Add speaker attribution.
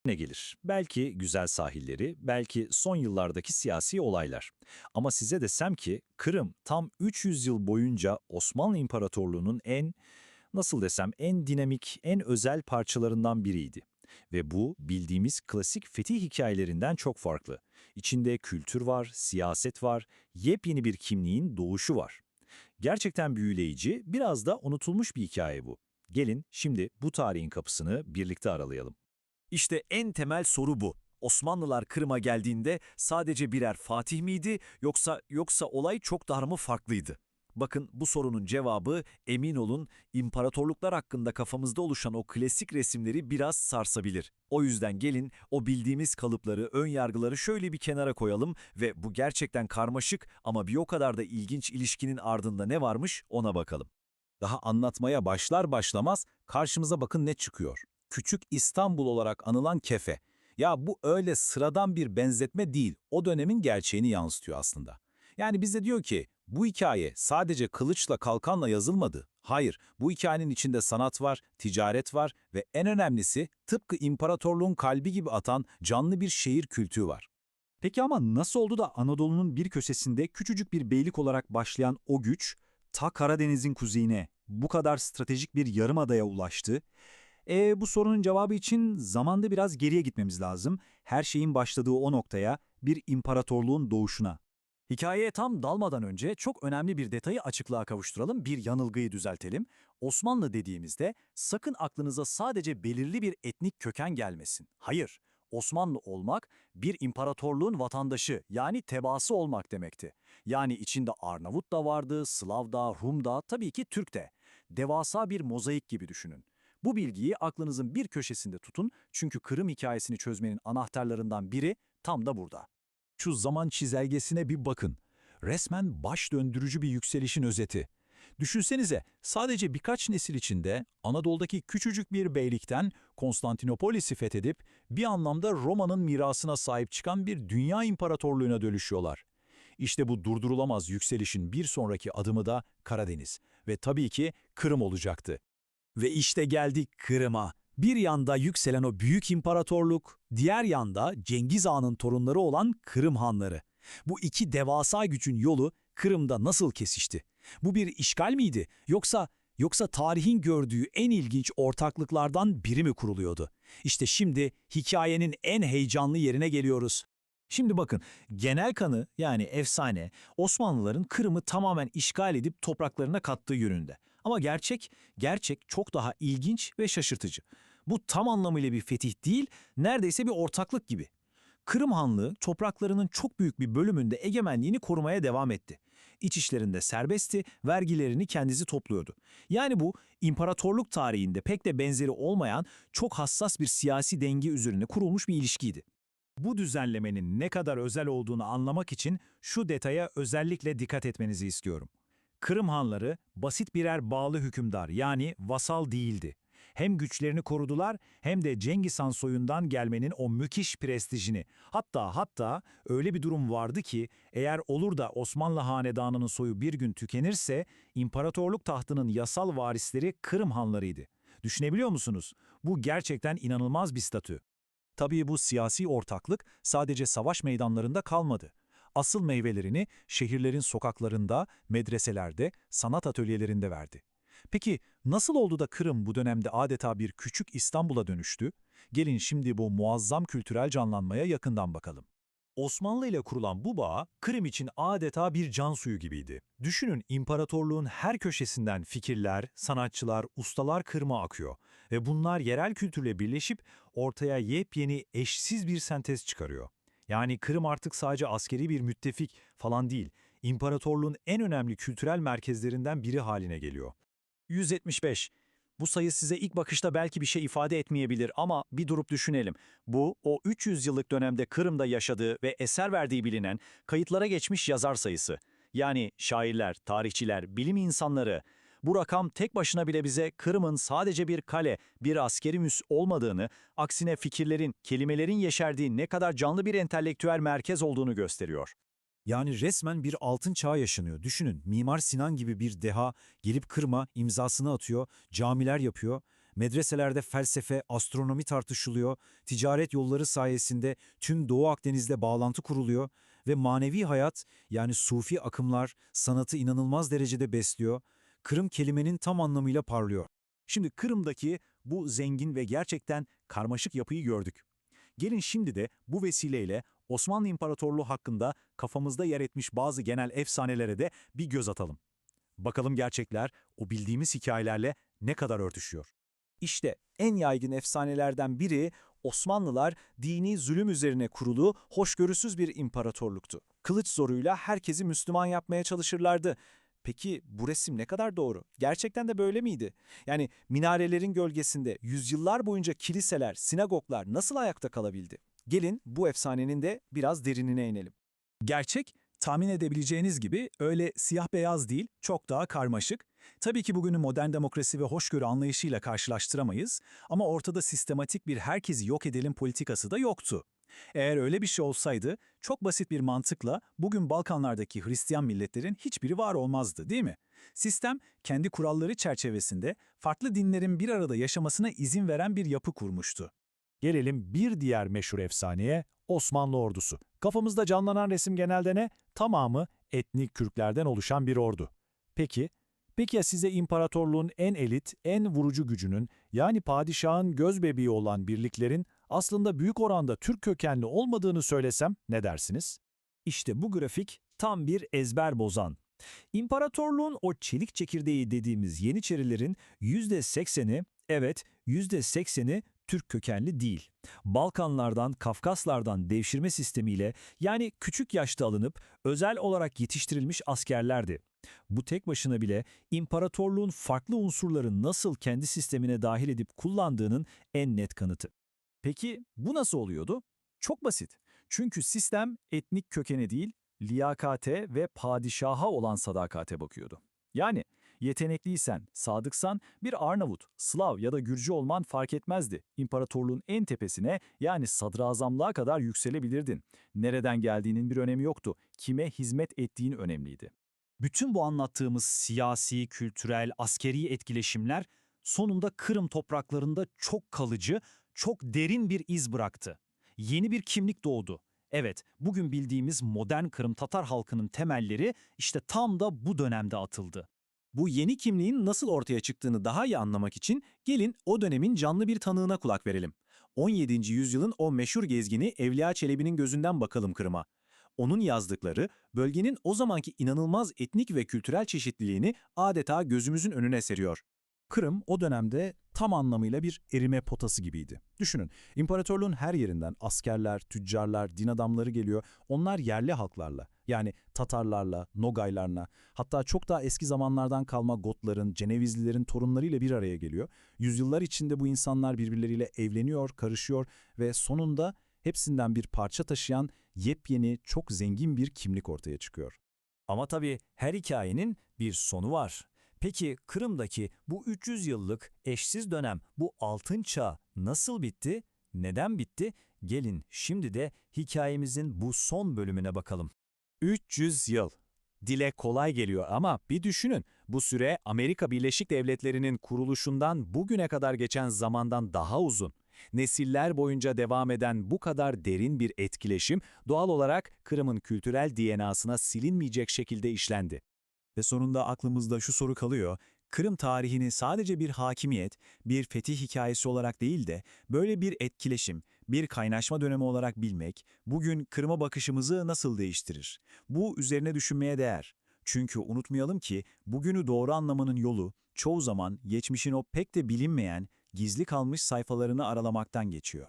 Speaker 1: Ne gelir? Belki güzel sahilleri, belki son yıllardaki siyasi olaylar. Ama size desem ki Kırım tam 300 yıl boyunca Osmanlı İmparatorluğu'nun nasıl desem en dinamik, en özel parçalarından biriydi. Ve bu bildiğimiz klasik fetih hikayelerinden çok farklı. İçinde kültür var, siyaset var, yepyeni bir kimliğin doğuşu var. Gerçekten büyüleyici, biraz da unutulmuş bir hikaye bu. Gelin şimdi bu tarihin kapısını birlikte aralayalım.
Speaker 2: İşte en temel soru bu. Osmanlılar Kırım'a geldiğinde sadece birer fatih miydi yoksa olay çok daha mı farklıydı? Bakın bu sorunun cevabı emin olun imparatorluklar hakkında kafamızda oluşan o klasik resimleri biraz sarsabilir. O yüzden gelin o bildiğimiz kalıpları, ön yargıları şöyle bir kenara koyalım ve bu gerçekten karmaşık ama bir o kadar da ilginç ilişkinin ardında ne varmış ona bakalım.
Speaker 3: Daha anlatmaya başlar başlamaz karşımıza bakın ne çıkıyor. Küçük İstanbul olarak anılan Kefe. Ya bu öyle sıradan bir benzetme değil, o dönemin gerçeğini yansıtıyor aslında. Yani bize diyor ki bu hikaye sadece kılıçla kalkanla yazılmadı. Hayır, bu hikayenin içinde sanat var, ticaret var ve en önemlisi tıpkı imparatorluğun kalbi gibi atan canlı bir şehir kültürü var.
Speaker 4: Peki ama nasıl oldu da Anadolu'nun bir köşesinde küçücük bir beylik olarak başlayan o güç, ta Karadeniz'in kuzeyine, bu kadar stratejik bir yarımadaya ulaştı? Bu sorunun cevabı için zamanda biraz geriye gitmemiz lazım. Her şeyin başladığı o noktaya, bir imparatorluğun doğuşuna.
Speaker 2: Hikayeye tam dalmadan önce çok önemli bir detayı açıklığa kavuşturalım, bir yanılgıyı düzeltelim. Osmanlı dediğimizde sakın aklınıza sadece belirli bir etnik köken gelmesin. Hayır, Osmanlı olmak bir imparatorluğun vatandaşı yani tebaası olmak demekti. Yani içinde Arnavut da vardı, Slav da, Rum da, tabii ki Türk de. Devasa bir mozaik gibi düşünün. Bu bilgiyi aklınızın bir köşesinde tutun çünkü Kırım hikayesini çözmenin anahtarlarından biri tam da burada.
Speaker 3: Şu zaman çizelgesine bir bakın. Resmen baş döndürücü bir yükselişin özeti. Düşünsenize sadece birkaç nesil içinde Anadolu'daki küçücük bir beylikten Konstantinopolis'i fethedip bir anlamda Roma'nın mirasına sahip çıkan bir dünya imparatorluğuna dönüşüyorlar. İşte bu durdurulamaz yükselişin bir sonraki adımı da Karadeniz ve tabii ki Kırım olacaktı.
Speaker 2: Ve işte geldik Kırım'a. Bir yanda yükselen o büyük imparatorluk, diğer yanda Cengiz Han'ın torunları olan Kırım Hanları. Bu iki devasa gücün yolu Kırım'da nasıl kesişti? Bu bir işgal miydi? Yoksa tarihin gördüğü en ilginç ortaklıklardan biri mi kuruluyordu? İşte şimdi hikayenin en heyecanlı yerine geliyoruz.
Speaker 1: Şimdi bakın, genel kanı yani efsane Osmanlıların Kırım'ı tamamen işgal edip topraklarına kattığı yönünde. Ama gerçek çok daha ilginç ve şaşırtıcı. Bu tam anlamıyla bir fetih değil, neredeyse bir ortaklık gibi. Kırım Hanlığı topraklarının çok büyük bir bölümünde egemenliğini korumaya devam etti. İç işlerinde serbestti, vergilerini kendisi topluyordu. Yani bu imparatorluk tarihinde pek de benzeri olmayan çok hassas bir siyasi denge üzerine kurulmuş bir ilişkiydi. Bu düzenlemenin ne kadar özel olduğunu anlamak için şu detaya özellikle dikkat etmenizi istiyorum. Kırım Hanları basit birer bağlı hükümdar yani vasal değildi. Hem güçlerini korudular hem de Cengiz Han soyundan gelmenin o müthiş prestijini. Hatta öyle bir durum vardı ki eğer olur da Osmanlı Hanedanı'nın soyu bir gün tükenirse imparatorluk tahtının yasal varisleri Kırım Hanlarıydı. Düşünebiliyor musunuz? Bu gerçekten inanılmaz bir statü. Tabii bu siyasi ortaklık sadece savaş meydanlarında kalmadı. Asıl meyvelerini şehirlerin sokaklarında, medreselerde, sanat atölyelerinde verdi. Peki nasıl oldu da Kırım bu dönemde adeta bir küçük İstanbul'a dönüştü? Gelin şimdi bu muazzam kültürel canlanmaya yakından bakalım. Osmanlı ile kurulan bu bağ, Kırım için adeta bir can suyu gibiydi. Düşünün imparatorluğun her köşesinden fikirler, sanatçılar, ustalar Kırım'a akıyor ve bunlar yerel kültürle birleşip ortaya yepyeni, eşsiz bir sentez çıkarıyor. Yani Kırım artık sadece askeri bir müttefik falan değil, imparatorluğun en önemli kültürel merkezlerinden biri haline geliyor. 175. Bu sayı size ilk bakışta belki bir şey ifade etmeyebilir ama bir durup düşünelim. Bu, o 300 yıllık dönemde Kırım'da yaşadığı ve eser verdiği bilinen kayıtlara geçmiş yazar sayısı. Yani şairler, tarihçiler, bilim insanları. Bu rakam tek başına bile bize Kırım'ın sadece bir kale, bir askeri müs olmadığını, aksine fikirlerin, kelimelerin yeşerdiği ne kadar canlı bir entelektüel merkez olduğunu gösteriyor. Yani resmen bir altın çağ yaşanıyor. Düşünün, Mimar Sinan gibi bir deha gelip Kırım'a imzasını atıyor, camiler yapıyor
Speaker 2: Medreselerde felsefe, astronomi tartışılıyor, ticaret yolları sayesinde tüm Doğu Akdeniz'le bağlantı kuruluyor ve manevi hayat, yani sufi akımlar sanatı inanılmaz derecede besliyor. Kırım kelimenin tam anlamıyla parlıyor. Şimdi Kırım'daki bu zengin ve gerçekten karmaşık yapıyı gördük. Gelin şimdi de bu vesileyle Osmanlı İmparatorluğu hakkında kafamızda yer etmiş bazı genel efsanelere de bir göz atalım. Bakalım gerçekler o bildiğimiz hikayelerle ne kadar örtüşüyor. İşte en yaygın efsanelerden biri Osmanlılar dini zulüm üzerine kurulu hoşgörüsüz bir imparatorluktu. Kılıç zoruyla herkesi Müslüman yapmaya çalışırlardı. Peki bu resim ne kadar doğru? Gerçekten de böyle miydi? Yani minarelerin gölgesinde yüzyıllar boyunca kiliseler, sinagoglar nasıl ayakta kalabildi? Gelin bu efsanenin de biraz derinine inelim.
Speaker 1: Gerçek, tahmin edebileceğiniz gibi öyle siyah beyaz değil, çok daha karmaşık. Tabii ki bugünün modern demokrasi ve hoşgörü anlayışıyla karşılaştıramayız ama ortada sistematik bir herkesi yok edelim politikası da yoktu. Eğer öyle bir şey olsaydı, çok basit bir mantıkla bugün Balkanlardaki Hristiyan milletlerin hiçbiri var olmazdı, değil mi? Sistem, kendi kuralları çerçevesinde farklı dinlerin bir arada yaşamasına izin veren bir yapı kurmuştu.
Speaker 5: Gelelim bir diğer meşhur efsaneye, Osmanlı ordusu. Kafamızda canlanan resim genelde ne? Tamamı etnik Kürtlerden oluşan bir ordu. Peki ya size imparatorluğun en elit, en vurucu gücünün, yani padişahın gözbebeği olan birliklerin aslında büyük oranda Türk kökenli olmadığını söylesem ne dersiniz?
Speaker 1: İşte bu grafik tam bir ezber bozan. İmparatorluğun o çelik çekirdeği dediğimiz Yeniçerilerin %80'i, evet %80'i Türk kökenli değil. Balkanlardan, Kafkaslardan devşirme sistemiyle yani küçük yaşta alınıp özel olarak yetiştirilmiş askerlerdi. Bu tek başına bile imparatorluğun farklı unsurları nasıl kendi sistemine dahil edip kullandığının en net kanıtı. Peki bu nasıl oluyordu? Çok basit. Çünkü sistem etnik kökene değil, liyakate ve padişaha olan sadakate bakıyordu. Yani yetenekliysen, sadıksan bir Arnavut, Slav ya da Gürcü olman fark etmezdi. İmparatorluğun en tepesine yani sadrazamlığa kadar yükselebilirdin. Nereden geldiğinin bir önemi yoktu. Kime hizmet ettiğin önemliydi. Bütün bu anlattığımız siyasi, kültürel, askeri etkileşimler sonunda Kırım topraklarında çok kalıcı, çok derin bir iz bıraktı. Yeni bir kimlik doğdu. Evet, bugün bildiğimiz modern Kırım Tatar halkının temelleri işte tam da bu dönemde atıldı. Bu yeni kimliğin nasıl ortaya çıktığını daha iyi anlamak için gelin o dönemin canlı bir tanığına kulak verelim. 17. yüzyılın o meşhur gezgini Evliya Çelebi'nin gözünden bakalım Kırım'a. Onun yazdıkları bölgenin o zamanki inanılmaz etnik ve kültürel çeşitliliğini adeta gözümüzün önüne seriyor.
Speaker 2: Kırım o dönemde tam anlamıyla bir erime potası gibiydi. Düşünün, imparatorluğun her yerinden askerler, tüccarlar, din adamları geliyor. Onlar yerli halklarla, yani Tatarlarla, Nogaylarla, hatta çok daha eski zamanlardan kalma Gotların, Cenevizlilerin torunlarıyla bir araya geliyor. Yüzyıllar içinde bu insanlar birbirleriyle evleniyor, karışıyor ve sonunda hepsinden bir parça taşıyan yepyeni, çok zengin bir kimlik ortaya çıkıyor. Ama tabii her hikayenin bir sonu var. Peki Kırım'daki bu 300 yıllık eşsiz dönem, bu altın çağ nasıl bitti? Neden bitti? Gelin şimdi de hikayemizin bu son bölümüne bakalım.
Speaker 5: 300 yıl. Dile kolay geliyor ama bir düşünün, bu süre Amerika Birleşik Devletleri'nin kuruluşundan bugüne kadar geçen zamandan daha uzun. Nesiller boyunca devam eden bu kadar derin bir etkileşim doğal olarak Kırım'ın kültürel DNA'sına silinmeyecek şekilde işlendi.
Speaker 1: Ve sonunda aklımızda şu soru kalıyor. Kırım tarihini sadece bir hakimiyet, bir fetih hikayesi olarak değil de böyle bir etkileşim, bir kaynaşma dönemi olarak bilmek, bugün Kırım'a bakışımızı nasıl değiştirir? Bu üzerine düşünmeye değer. Çünkü unutmayalım ki bugünü doğru anlamanın yolu çoğu zaman geçmişin o pek de bilinmeyen, gizli kalmış sayfalarını aralamaktan geçiyor.